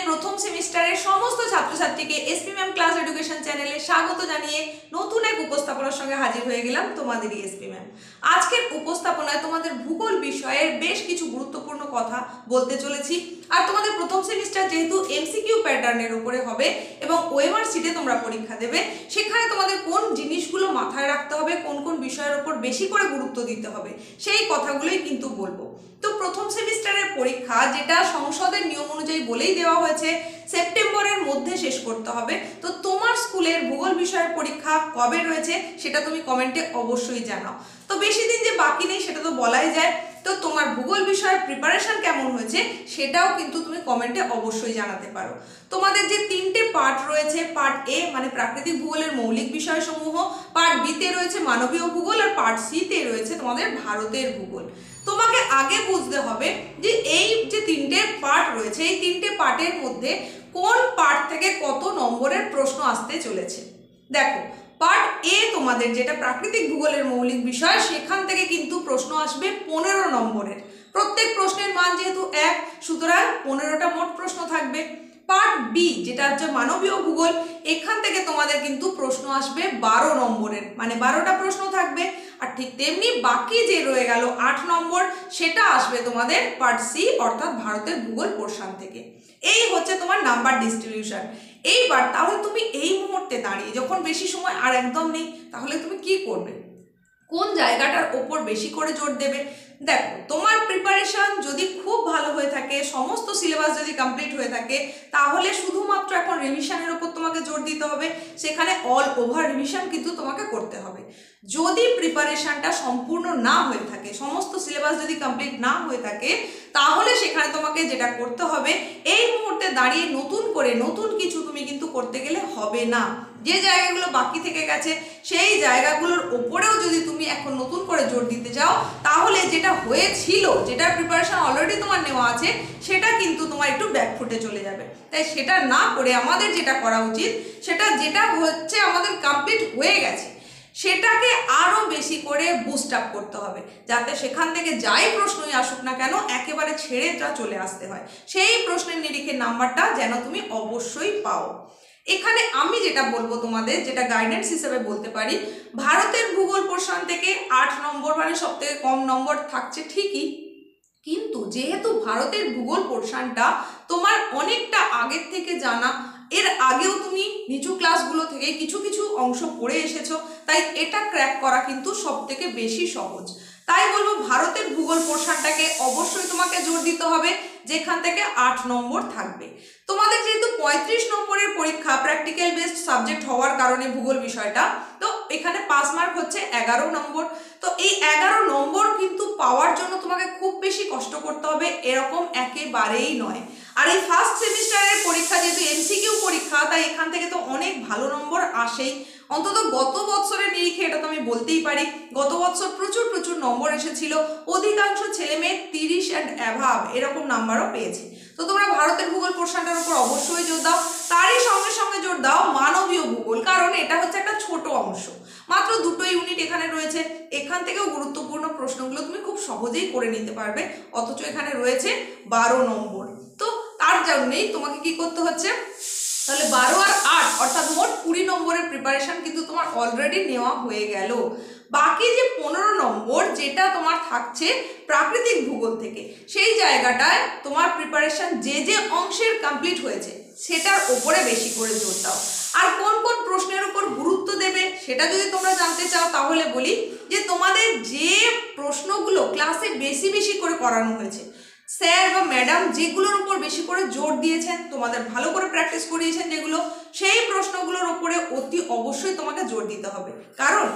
প্রথম সেমিস্টারের সমস্ত ছাত্রছাত্রীকে এসপি ম্যাম ক্লাস এডুকেশন চ্যানেলে স্বাগত জানিয়ে নতুন এক উপস্থাপনার সঙ্গে হাজির হয়ে গেলাম তোমাদেরই এসপি ম্যাম। আজকের উপস্থাপনায় তোমাদের ভূগোল বিষয়ের বেশ কিছু গুরুত্বপূর্ণ কথা বলতে চলেছি। আর তোমাদের প্রথম সেমিস্টার যেহেতু এমসিকিউ প্যাটার্নের উপরে হবে এবং ওএমআর সিটে তোমরা পরীক্ষা দেবে, সেখানে তোমাদের কোন জিনিসগুলো মাথায় রাখতে হবে, কোন কোন বিষয়ের উপর বেশি করে গুরুত্ব দিতে হবে, সেই কথাগুলোই কিন্তু বলবো। তো প্রথম সেমিস্টারের পরীক্ষা, যেটা সংসদের নিয়ম অনুযায়ী বলেই দেওয়া হয়েছে সেপ্টেম্বরের মধ্যে শেষ করতে হবে, তো তোমার স্কুলের ভূগোল বিষয়ের পরীক্ষা কবে রয়েছে সেটা তুমি কমেন্টে অবশ্যই জানাও। তো বেশি দিন যে বাকি নেই সেটা তো বলাই যায়। তো তোমার ভূগোল বিষয়ের প্রিপারেশন কেমন হয়েছে সেটাও কিন্তু তুমি কমেন্টে অবশ্যই জানাতে পারো। তোমাদের যে তিনটে পার্ট রয়েছে, পার্ট এ মানে প্রাকৃতিক ভূগোলের মৌলিক বিষয়সমূহ, পার্ট বিতে রয়েছে মানবীয় ভূগোল, আর পার্ট সিতে রয়েছে তোমাদের ভারতের ভূগোল। তোমাকে আগে বুঝতে হবে যে এই যে তিনটে পার্ট রয়েছে, এই তিনটে পার্টের মধ্যে কোন পার্ট থেকে কত নম্বরের প্রশ্ন আসতে চলেছে। দেখো, পার্ট এ তোমাদের যেটা প্রাকৃতিক ভূগোলের মৌলিক বিষয়, সেখান থেকে কিন্তু প্রশ্ন আসবে 15 নম্বরের। প্রত্যেক প্রশ্নের মান যেহেতু 1, সুতরাং 15টা মোট প্রশ্ন থাকবে। পার্ট বি যেটা হচ্ছে মানবীয় ভূগোল, এখান থেকে তোমাদের কিন্তু প্রশ্ন আসবে 12 নম্বরের, মানে 12টা প্রশ্ন থাকবে। আর ঠিক তেমনি বাকি যে রয়ে গেল 8 নম্বর, সেটা আসবে তোমাদের পার্ট সি অর্থাৎ ভারতের ভূগোল পোর্শন থেকে। এই হচ্ছে তোমার নাম্বার ডিস্ট্রিবিউশন। এইবার তাহলে তুমি এই মুহূর্তে দাঁড়িয়ে, যখন বেশি সময় আর একদম নেই, তাহলে তুমি কি করবে, কোন জায়গাটার ওপর বেশি করে জোর দেবে? দেখো, তোমার প্রিপারেশন যদি খুব ভালো হয়ে থাকে, সমস্ত সিলেবাস যদি কমপ্লিট হয়ে থাকে, তাহলে শুধুমাত্র এখন রিভিশনের ওপর তোমাকে জোর দিতে হবে। সেখানে অল ওভার রিভিশন কিন্তু তোমাকে করতে হবে। যদি প্রিপারেশনটা সম্পূর্ণ না হয়ে থাকে, সমস্ত সিলেবাস যদি কমপ্লিট না হয়ে থাকে, তাহলে সেখানে তোমাকে যেটা করতে হবে, এই মুহূর্তে দাঁড়িয়ে নতুন করে নতুন কিছু তুমি কিন্তু করতে গেলে হবে না। যে জায়গাগুলো বাকি থেকে গেছে, সেই জায়গাগুলোর ওপরেও যদি তুমি এখন নতুন করে জোর দিতে চাও, তাহলে যেটা হয়েছিল, যেটার প্রিপারেশন অলরেডি তোমার নেওয়া আছে, সেটা কিন্তু তোমার একটু ব্যাকফুটে চলে যাবে। তাই সেটা না করে আমাদের যেটা করা উচিত, সেটা যেটা হচ্ছে আমাদের কমপ্লিট হয়ে গেছে, সেটাকে আরো বেশি করে বুস্ট আপ করতে হবে, যাতে সেখান থেকে যাই প্রশ্নই আসুক না কেন একেবারে ছেড়ে যা চলে আসতে হয়, সেই প্রশ্নের নিরিখে নাম্বারটা যেন তুমি অবশ্যই পাও। এখানে আমি যেটা বলবো তোমাদের, যেটা গাইডেন্স হিসেবে বলতে পারি, ভারতের ভূগোল পোর্শন থেকে 8 নম্বর মানে সব থেকে কম নম্বর থাকছে ঠিকই, কিন্তু যেহেতু ভারতের ভূগোল পোর্শনটা তোমার অনেকটা আগের থেকে জানা, এর আগেও তুমি নিচু ক্লাসগুলো থেকে কিছু কিছু অংশ পড়ে এসেছো, তাই এটা ক্র্যাক করা কিন্তু সব থেকে বেশি সহজ। তাই বলবো ভারতের ভূগোল পোর্শনটাকে অবশ্যই তোমাকে জোর দিতে হবে, যেখান থেকে 8 নম্বর থাকবে। তোমাদের যেহেতু 35 নম্বরের পরীক্ষা, প্র্যাকটিক্যাল বেসড সাবজেক্ট হওয়ার কারণে ভূগোল বিষয়টা, তো এখানে পাস মার্ক হচ্ছে 11 নম্বর। তো এই 11 নম্বর কিন্তু পাওয়ার জন্য তোমাকে খুব বেশি কষ্ট করতে হবে এরকম একেবারেই নয়। আর এই ফার্স্ট সেমিস্টারের পরীক্ষা যেহেতু এমসিকিউ পরীক্ষা, তাই এখান থেকে তো অনেক ভালো নম্বর আসেই। অন্তত গত বছরের নিরিখে এটা তো আমি বলতেই পারি, গত বছর প্রচুর প্রচুর নম্বর এসেছিল, অধিকাংশ ছেলে মেয়ে 30 অ্যান্ড অ্যাভাব এরকম নাম্বারও পেয়েছে। তো তোমরা ভারতের ভূগোল পোর্শনটার উপর অবশ্যই জোর দাও, তারই সঙ্গে সঙ্গে জোর দাও মানবীয় ভূগোল, কারণ এটা হচ্ছে একটা ছোট অংশ, মাত্র 2টো ইউনিট এখানে রয়েছে। এখান থেকেও গুরুত্বপূর্ণ প্রশ্নগুলো তুমি খুব সহজেই করে নিতে পারবে, অথচ এখানে রয়েছে 12 নম্বর। তো তার জন্যই তোমাকে কি করতে হচ্ছে, তাহলে 12 আর 8 অর্থাৎ মোট 20 নম্বরের প্রিপারেশন কিন্তু তোমার অলরেডি নেওয়া হয়ে গেল। বাকি যে 15 নম্বর যেটা তোমার থাকছে প্রাকৃতিক ভূগোল থেকে, সেই জায়গাটায় তোমার প্রিপারেশন যে যে অংশের কমপ্লিট হয়েছে সেটার ওপরে বেশি করে জোর দাও। আর কোন কোন প্রশ্নের উপর গুরুত্ব দেবে সেটা যদি তোমরা জানতে চাও, তাহলে বলি যে তোমাদের যে প্রশ্নগুলো ক্লাসে বেশি বেশি করে করানো হয়েছে, স্যার বা ম্যাডাম যেগুলোর উপর বেশি করে জোর দিয়েছেন, তোমাদের ভালো করে প্র্যাকটিস করিয়েছেন যেগুলো, সেই প্রশ্নগুলোর উপরে অতি অবশ্যই তোমাকে জোর দিতে হবে। কারণ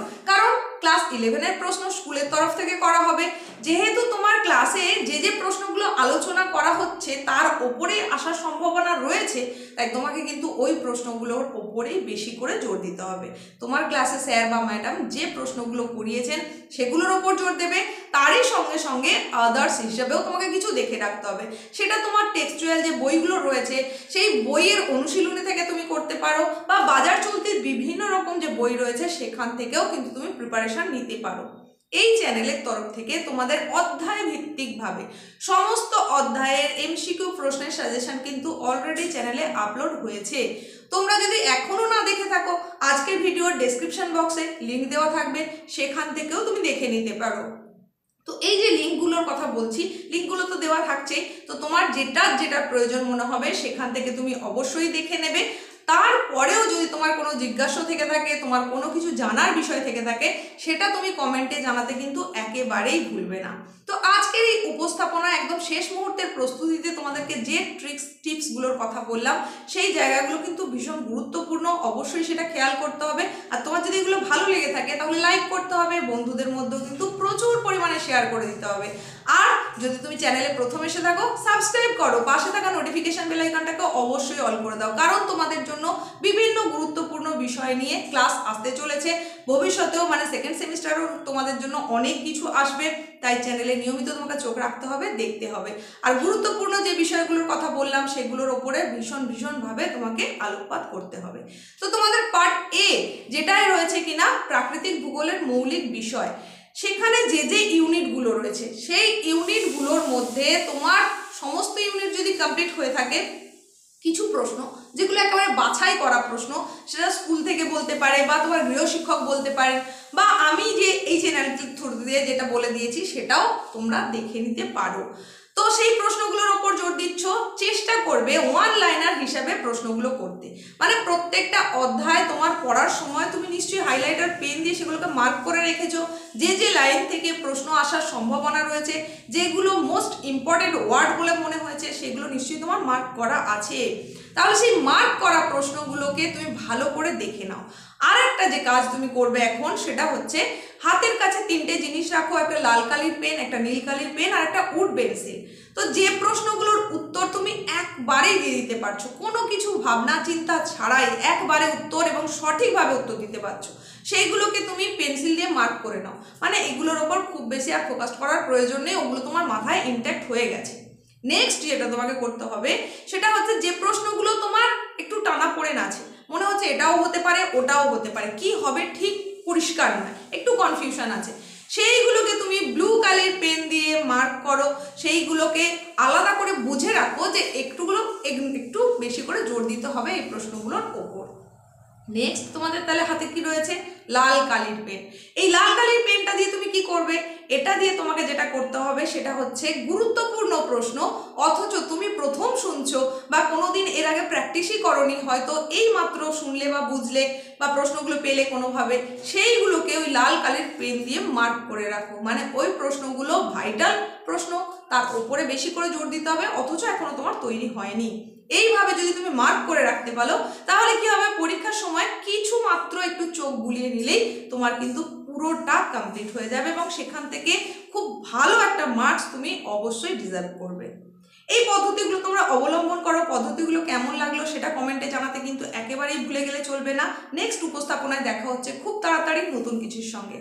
ক্লাস 11-এর প্রশ্ন স্কুলের তরফ থেকে করা হবে। যেহেতু তোমার ক্লাসে যে যে প্রশ্নগুলো আলোচনা করা হচ্ছে তার ওপরে আসার সম্ভাবনা রয়েছে, তাই তোমাকে কিন্তু ওই প্রশ্নগুলোর ওপরেই বেশি করে জোর দিতে হবে। তোমার ক্লাসে স্যার বা ম্যাডাম যে প্রশ্নগুলো করিয়েছেন সেগুলোর ওপর জোর দেবে, তারই সঙ্গে সঙ্গে আদার্স হিসেবেও তোমাকে কিছু দেখে রাখতে হবে। সেটা তোমার টেক্সচুয়াল যে বইগুলো রয়েছে, সেই বইয়ের অনুশীলনী থেকে তুমি করতে পারো, বা বাজার চলতি বিভিন্ন রকম যে বই রয়েছে সেখান থেকেও কিন্তু তুমি প্রিপারেশন নিতে পারো। এই চ্যানেলের তরফ থেকে তোমাদের অধ্যায় ভিত্তিকভাবে সমস্ত অধ্যায়ের এমসিকিউ প্রশ্নের সাজেশন কিন্তু অলরেডি চ্যানেলে আপলোড হয়েছে। তোমরা যদি এখনো না দেখে থাকো, আজকের ভিডিওর ডেসক্রিপশন বক্সে লিঙ্ক দেওয়া থাকবে, সেখান থেকেও তুমি দেখে নিতে পারো। তো এই যে লিঙ্কগুলোর কথা বলছি, লিঙ্কগুলো তো দেওয়া থাকছেই, তো তোমার যেটা প্রয়োজন মনে হবে সেখান থেকে তুমি অবশ্যই দেখে নেবে। তারপরেও যদি তোমার কোনো জিজ্ঞাসা থেকে থাকে, তোমার কোনো কিছু জানার বিষয় থেকে থাকে, সেটা তুমি কমেন্টে জানাতে কিন্তু একেবারেই ভুলবে না। তো আজকের এই উপস্থাপনা একদম শেষ মুহূর্তের প্রস্তুতিতে তোমাদেরকে যে টিপসগুলোর কথা বললাম, সেই জায়গাগুলো কিন্তু ভীষণ গুরুত্বপূর্ণ, অবশ্যই সেটা খেয়াল করতে হবে। আর তোমার যদি এগুলো ভালো লেগে থাকে তাহলে লাইক করতে হবে, বন্ধুদের মধ্যেও কিন্তু প্রচুর পরিমাণে শেয়ার করে দিতে হবে। আর যদি তুমি চ্যানেলে প্রথম এসে থাকো, সাবস্ক্রাইব করো, পাশে থাকা নোটিফিকেশন বেল আইকনটাকে অবশ্যই অল করে দাও, কারণ তোমাদের জন্য বিভিন্ন গুরুত্বপূর্ণ বিষয় নিয়ে ক্লাস আসতে চলেছে। ভবিষ্যতেও মানে সেকেন্ড সেমিস্টারও তোমাদের জন্য অনেক কিছু আসবে, তাই চ্যানেলে নিয়মিত তোমাকে চোখ রাখতে হবে, দেখতে হবে। আর গুরুত্বপূর্ণ যে বিষয়গুলোর কথা বললাম সেগুলোর ওপরে ভীষণভাবে তোমাকে আলোকপাত করতে হবে। তো তোমাদের পার্ট এ যেটাই রয়েছে কিনা প্রাকৃতিক ভূগোলের মৌলিক বিষয়, সেখানে যে ইউনিটগুলো রয়েছে সেই ইউনিটগুলোর মধ্যে তোমার সমস্ত ইউনিট যদি কমপ্লিট হয়ে থাকে, কিছু প্রশ্ন যেগুলো একেবারে বাছাই করা প্রশ্ন, সেটা স্কুল থেকে বলতে পারে বা তোমার গৃহশিক্ষক বলতে পারেন, বা আমি যে এই চ্যানেলটির থ্রু দিয়ে যেটা বলে দিয়েছি সেটাও তোমরা দেখে নিতে পারো। তো সেই প্রশ্নগুলোর ওপর জোর দিচ্ছ, চেষ্টা করবে ওয়ান লাইনার হিসাবে প্রশ্নগুলো করতে। মানে প্রত্যেকটা অধ্যায় তোমার পড়ার সময় তুমি নিশ্চয়ই হাইলাইটার পেন দিয়ে সেগুলোকে মার্ক করে রেখেছো, যে লাইন থেকে প্রশ্ন আসার সম্ভাবনা রয়েছে, যেগুলো মোস্ট ইম্পর্টেন্ট ওয়ার্ড বলে মনে হয়েছে, সেগুলো নিশ্চয়ই তোমার মার্ক করা আছে। তাহলে সেই মার্ক করা প্রশ্নগুলোকে তুমি ভালো করে দেখে নাও। আর একটা যে কাজ তুমি করবে এখন, সেটা হচ্ছে হাতের কাছে তিনটে জিনিস রাখো, একটা লাল কালির পেন, একটা নীল কালির পেন আর একটা উড পেন্সিল। তো যে প্রশ্নগুলোর উত্তর তুমি একবারেই দিয়ে দিতে পারছো, কোনো কিছু ভাবনা চিন্তা ছাড়াই একবারে উত্তর এবং সঠিকভাবে উত্তর দিতে পারছো, সেইগুলোকে তুমি পেন্সিল দিয়ে মার্ক করে নাও। মানে এগুলোর ওপর খুব বেশি আর ফোকাস করার প্রয়োজন নেই, ওগুলো তোমার মাথায় ইনট্যাক্ট হয়ে গেছে। নেক্সট যেটা তোমাকে করতে হবে সেটা হচ্ছে যে প্রশ্নগুলো তোমার একটু টানাপোড়েন আছে, মনে হচ্ছে এটাও হতে পারে ওটাও হতে পারে, কি হবে ঠিক পরিষ্কার নয়, একটু কনফিউশন আছে, সেইগুলোকে তুমি ব্লু কালার পেন দিয়ে মার্ক করো। সেইগুলোকে আলাদা করে বুঝে রাখো যে একটু বেশি করে জোর দিতে হবে এই প্রশ্নগুলোর ওপর। নেক্সট তোমাদের তাহলে হাতে কি রয়েছে, লাল কালির পেন। এই লাল কালির পেনটা দিয়ে তুমি কি করবে, এটা দিয়ে তোমাকে যেটা করতে হবে সেটা হচ্ছে গুরুত্বপূর্ণ প্রশ্ন, অথচ তুমি প্রথম শুনছো বা কোনোদিন এর আগে প্র্যাকটিসই করনি, হয়তো এই মাত্র শুনলে বা বুঝলে বা প্রশ্নগুলো পেলে কোনোভাবে, সেইগুলোকে ওই লাল কালির পেন দিয়ে মার্ক করে রাখো। মানে ওই প্রশ্নগুলো ভাইটাল প্রশ্ন, তার উপরে বেশি করে জোর দিতে হবে, অথচ এখনো তোমার তৈরি হয়নি। এইভাবে যদি তুমি মার্ক করে রাখতে পারো, তাহলে কি হবে, পরীক্ষার সময় কিছু মাত্র একটু চোখ বুলিয়ে নিলেই তোমার কিন্তু পুরোটা কমপ্লিট হয়ে যাবে এবং সেখান থেকে খুব ভালো একটা মার্কস তুমি অবশ্যই ডিজার্ভ করবে। এই পদ্ধতিগুলো তোমরা অবলম্বন করো। পদ্ধতিগুলো কেমন লাগলো সেটা কমেন্টে জানাতে কিন্তু একেবারেই ভুলে গেলে চলবে না। নেক্সট উপস্থাপনায় দেখা হচ্ছে খুব তাড়াতাড়ি নতুন কিছুর সঙ্গে।